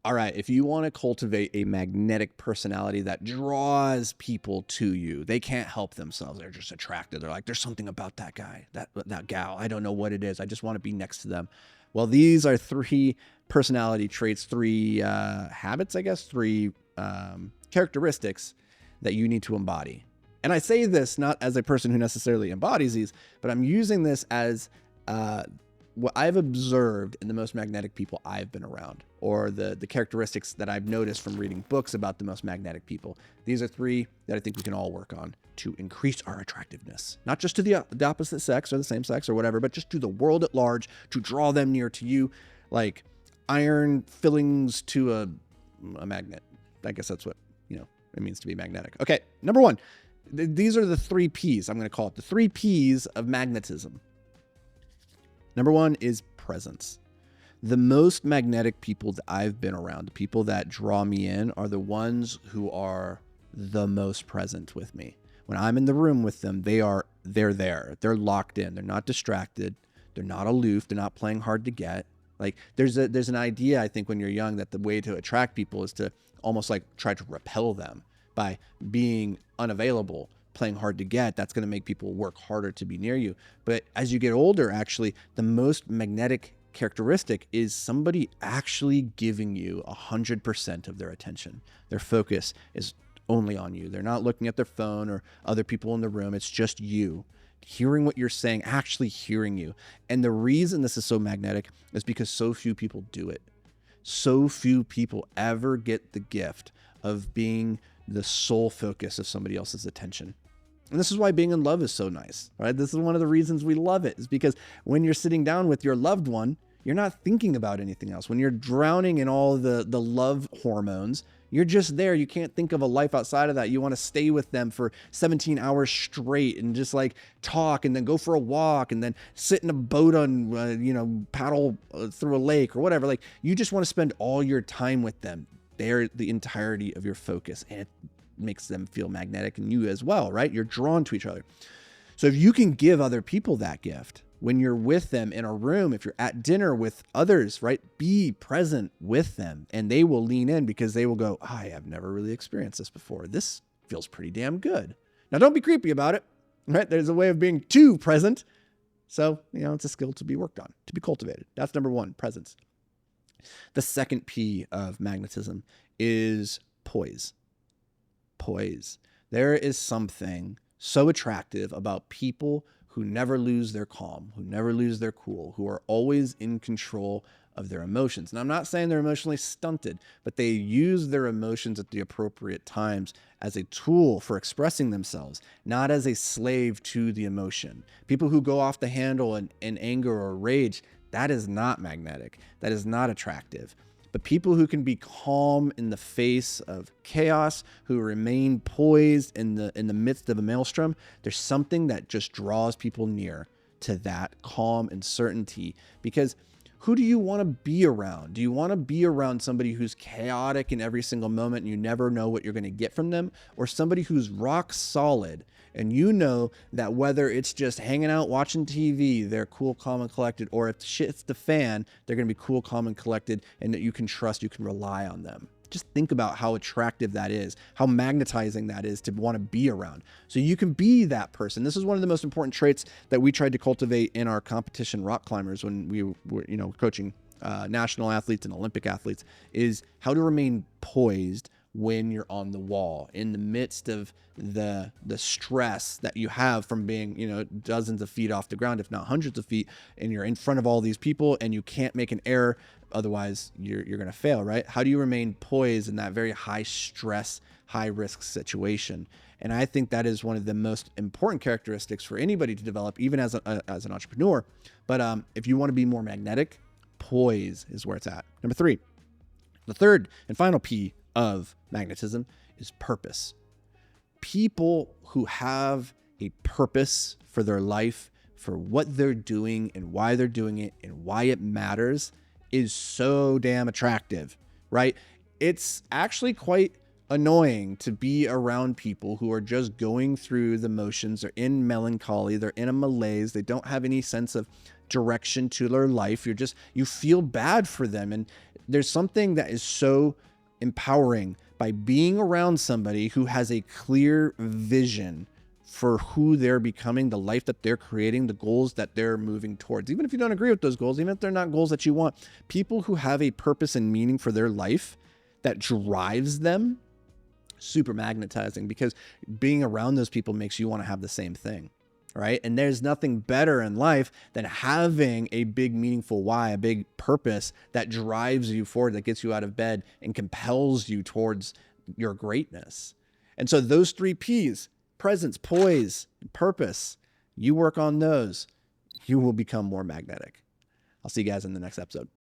All right, if you want to cultivate a magnetic personality that draws people to you, they can't help themselves. They're just attracted. They're like, there's something about that guy, that gal. I don't know what it is. I just want to be next to them. Well, these are three personality traits, three habits, I guess, three characteristics that you need to embody. And I say this not as a person who necessarily embodies these, but I'm using this as what I've observed in the most magnetic people I've been around, or the characteristics that I've noticed from reading books about the most magnetic people. These are three that I think we can all work on to increase our attractiveness, not just to the opposite sex or the same sex or whatever, but just to the world at large, to draw them near to you, like iron fillings to a magnet. I guess that's what, it means to be magnetic. Okay, number one. These are the three P's. I'm going to call it the three P's of magnetism. Number one is presence. The most magnetic people that I've been around, the people that draw me in, are the ones who are the most present with me. When I'm in the room with them, they're there. They're locked in. They're not distracted. They're not aloof. They're not playing hard to get. Like there's an idea, I think, when you're young, that the way to attract people is to almost like try to repel them by being unavailable, playing hard to get. That's going to make people work harder to be near you. But as you get older, actually, the most magnetic characteristic is somebody actually giving you 100% of their attention. Their focus is only on you. They're not looking at their phone or other people in the room. It's just you hearing what you're saying, actually hearing you. And the reason this is so magnetic is because so few people do it. So few people ever get the gift of being the sole focus of somebody else's attention. And this is why being in love is so nice, right? This is one of the reasons we love it, is because when you're sitting down with your loved one, you're not thinking about anything else. When you're drowning in all the love hormones, you're just there. You can't think of a life outside of that. You want to stay with them for 17 hours straight and just like talk, and then go for a walk, and then sit in a boat on, paddle through a lake or whatever. Like, you just want to spend all your time with them. They're the entirety of your focus, and it makes them feel magnetic, and you as well, right? You're drawn to each other. So if you can give other people that gift when you're with them in a room, if you're at dinner with others, right? Be present with them, and they will lean in because they will go, I have never really experienced this before. This feels pretty damn good. Now, don't be creepy about it, right? There's a way of being too present. So, it's a skill to be worked on, to be cultivated. That's number one, presence. The second P of magnetism is poise. Poise. There is something so attractive about people who never lose their calm, who never lose their cool, who are always in control of their emotions. And I'm not saying they're emotionally stunted, but they use their emotions at the appropriate times as a tool for expressing themselves, not as a slave to the emotion. People who go off the handle in anger or rage, that is not magnetic. That is not attractive. But people who can be calm in the face of chaos, who remain poised in the midst of a maelstrom, there's something that just draws people near to that calm and certainty. Because who do you want to be around? Do you want to be around somebody who's chaotic in every single moment and you never know what you're going to get from them? Or somebody who's rock solid and you know that whether it's just hanging out watching TV, they're cool, calm, and collected, or if shit's the fan, they're going to be cool, calm, and collected, and that you can trust, you can rely on them. Just think about how attractive that is, how magnetizing that is to want to be around. So you can be that person. This is one of the most important traits that we tried to cultivate in our competition rock climbers when we were, coaching national athletes and Olympic athletes, is how to remain poised when you're on the wall in the midst of the stress that you have from being, dozens of feet off the ground, if not hundreds of feet, and you're in front of all these people and you can't make an error. Otherwise you're going to fail, right? How do you remain poised in that very high stress, high risk situation? And I think that is one of the most important characteristics for anybody to develop, even as an entrepreneur. But if you want to be more magnetic, poise is where it's at. Number three, the third and final P of magnetism is purpose. People who have a purpose for their life, for what they're doing and why they're doing it and why it matters, is so damn attractive, right? It's actually quite annoying to be around people who are just going through the motions. They're in melancholy. They're in a malaise. They don't have any sense of direction to their life. You feel bad for them. And there's something that is so empowering by being around somebody who has a clear vision for who they're becoming, the life that they're creating, the goals that they're moving towards. Even if you don't agree with those goals, even if they're not goals that you want, people who have a purpose and meaning for their life that drives them, super magnetizing, because being around those people makes you want to have the same thing, right? And there's nothing better in life than having a big meaningful why, a big purpose that drives you forward, that gets you out of bed and compels you towards your greatness. And so those 3 P's, presence, poise, and purpose, you work on those, you will become more magnetic. I'll see you guys in the next episode.